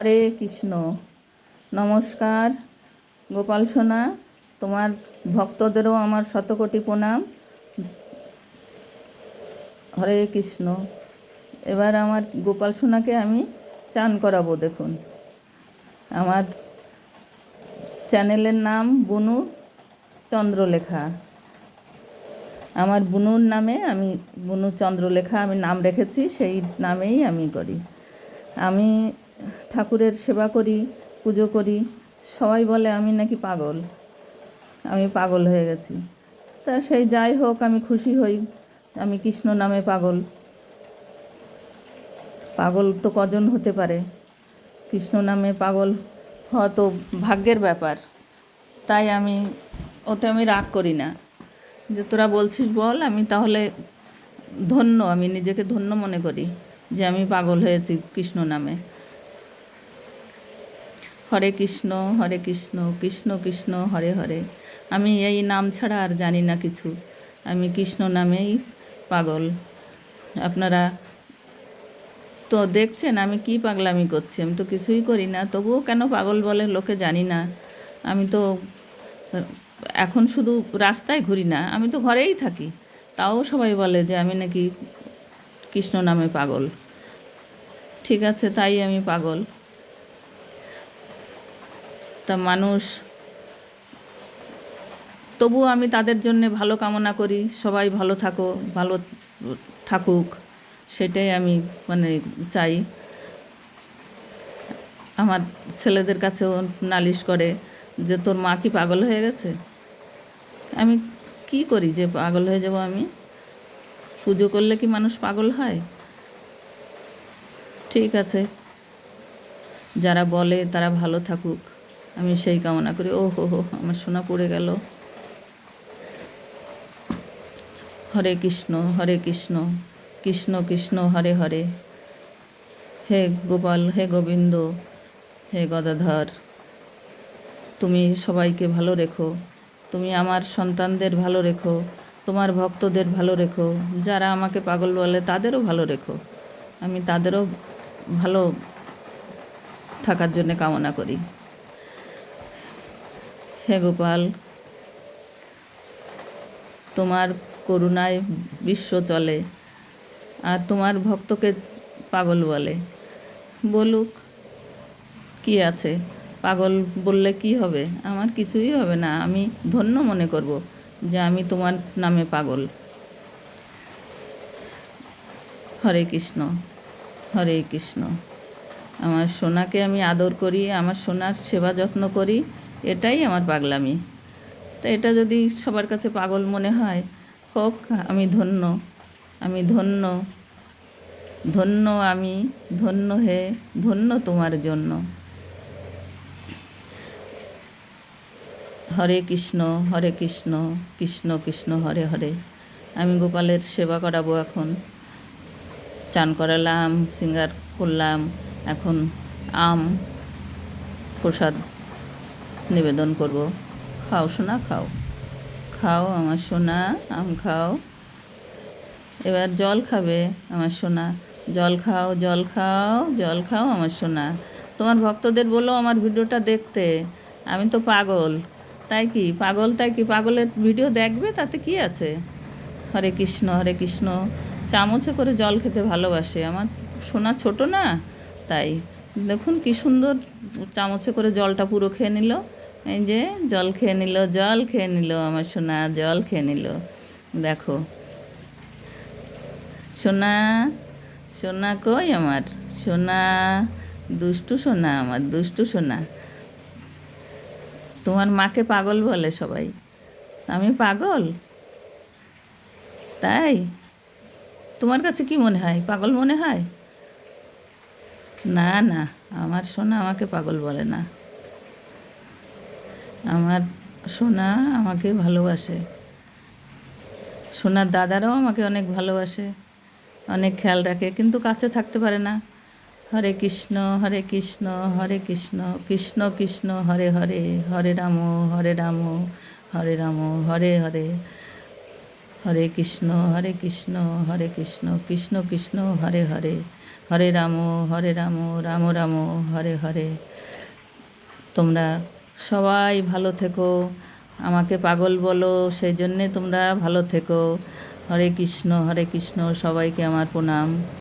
হরে কৃষ্ণ। নমস্কার গোপাল সোনা, তোমার ভক্তদেরও আমার শতকোটি প্রণাম। হরে কৃষ্ণ। এবার আমার গোপাল সোনাকে আমি চান করাবো। দেখুন, আমার চ্যানেলের নাম বুনু চন্দ্রলেখা। আমার বুনুর নামে আমি বুনু চন্দ্রলেখা আমি নাম রেখেছি, সেই নামেই আমি করি। আমি ঠাকুরের সেবা করি, পুজো করি। সবাই বলে আমি নাকি পাগল, আমি পাগল হয়ে গেছি। তা সেই যাই হোক, আমি খুশি হই। আমি কৃষ্ণ নামে পাগল। পাগল তো কজন হতে পারে, কৃষ্ণ নামে পাগল হওয়া তো ভাগ্যের ব্যাপার। তাই ওটা আমি রাগ করি না, যে তোরা বলছিস বল, আমি তাহলে ধন্য, আমি নিজেকে ধন্য মনে করি যে আমি পাগল হয়েছি কৃষ্ণ নামে। হরে কৃষ্ণ হরে কৃষ্ণ, কৃষ্ণ কৃষ্ণ হরে হরে। আমি এই নাম ছাড়া আর জানি না কিছু, আমি কৃষ্ণ নামেই পাগল। আপনারা তো দেখছেন আমি কি পাগলামি করছি, আমি তো কিছুই করি না, তবুও কেন পাগল বলে লোকে জানি না। আমি তো এখন শুধু রাস্তায় ঘুরি না, আমি তো ঘরেই থাকি, তাও সবাই বলে যে আমি নাকি কৃষ্ণ নামে পাগল। ঠিক আছে, তাই আমি পাগল। তা মানুষ, তবুও আমি তাদের জন্যে ভালো কামনা করি, সবাই ভালো ভালো থাকুক, সেটাই আমি চাই। আমার ছেলেদের কাছেও নালিশ করে যে তোর মা কি পাগল হয়ে গেছে। আমি কি করি যে পাগল হয়ে যাব? আমি পুজো করলে কি মানুষ পাগল হয়? ঠিক আছে, যারা বলে তারা ভালো থাকুক, আমি সেই কামনা করি। ও হো হো, আমার সোনা পড়ে গেল। হরে কৃষ্ণ হরে কৃষ্ণ, কৃষ্ণ কৃষ্ণ হরে হরে। হে গোপাল, হে গোবিন্দ, হে গদাধর, তুমি সবাইকে ভালো রেখো, তুমি আমার সন্তানদের ভালো রেখো, তোমার ভক্তদের ভালো রেখো, যারা আমাকে পাগল বলে তাদেরও ভালো রেখো। আমি তাদেরও ভালো থাকার জন্য কামনা করি। হে গোপাল, তোমার করুণায় বিশ্ব চলে, আর তোমার ভক্তকে পাগল বলুক, কি আছে? পাগল বললে কি হবে? আমার কিছুই হবে না, আমি ধন্য মনে করব যে আমি তোমার নামে পাগল। হরে কৃষ্ণ হরে কৃষ্ণ। আমার সোনাকে আমি আদর করি, আমার সোনার সেবা যত্ন করি, এটাই আমার পাগলামি। তা এটা যদি সবার কাছে পাগল মনে হয়, হোক, আমি ধন্য, আমি ধন্য, ধন্য আমি, ধন্য হে, ধন্য তোমার জন্য। হরে কৃষ্ণ হরে কৃষ্ণ, কৃষ্ণ কৃষ্ণ হরে হরে। আমি গোপালের সেবা করাবো এখন। চান করালাম, সিঙ্গার করলাম, এখন আম প্রসাদ নিবেদন করব। খাও সোনা, খাও, খাও আমার সোনা, আম খাও। এবার জল খাবে আমার সোনা, জল খাও, জল খাও, জল খাও আমার সোনা। তোমার ভক্তদের বলো আমার ভিডিওটা দেখতে। আমি তো পাগল, তাই কি পাগলের ভিডিও দেখবে, তাতে কি আছে? হরে কৃষ্ণ হরে কৃষ্ণ। চামচে করে জল খেতে ভালোবাসে আমার সোনা, ছোট না, তাই দেখুন কি সুন্দর চামচে করে জলটা পুরো খেয়ে নিল। এই যে জল খেয়ে নিল, জল খেয়ে নিল আমার সোনা, জল খেয়ে নিল। দেখো সোনা, সোনা কই আমার সোনা, দুষ্টু সোনা, আমার দুষ্টু সোনা। তোমার মাকে পাগল বলে সবাই, আমি পাগল? তাই তোমার কাছে কি মনে হয়, পাগল মনে হয়? না না, আমার সোনা আমাকে পাগল বলে না, আমার সোনা আমাকে ভালোবাসে। সোনার দাদারাও আমাকে অনেক ভালোবাসে, অনেক খেয়াল রাখে, কিন্তু কাছে থাকতে পারে না। হরে কৃষ্ণ হরে কৃষ্ণ, হরে কৃষ্ণ কৃষ্ণ কৃষ্ণ হরে হরে, হরে রাম হরে রাম, হরে রাম হরে হরে। হরে কৃষ্ণ হরে কৃষ্ণ, হরে কৃষ্ণ কৃষ্ণ কৃষ্ণ হরে হরে, হরে রাম রাম রাম হরে হরে। তোমরা সবাই ভালো থেকো, আমাকে পাগল বলো সেই জন্যে তোমরা ভালো থেকো। হরে কৃষ্ণ, সবাইকে আমার প্রণাম।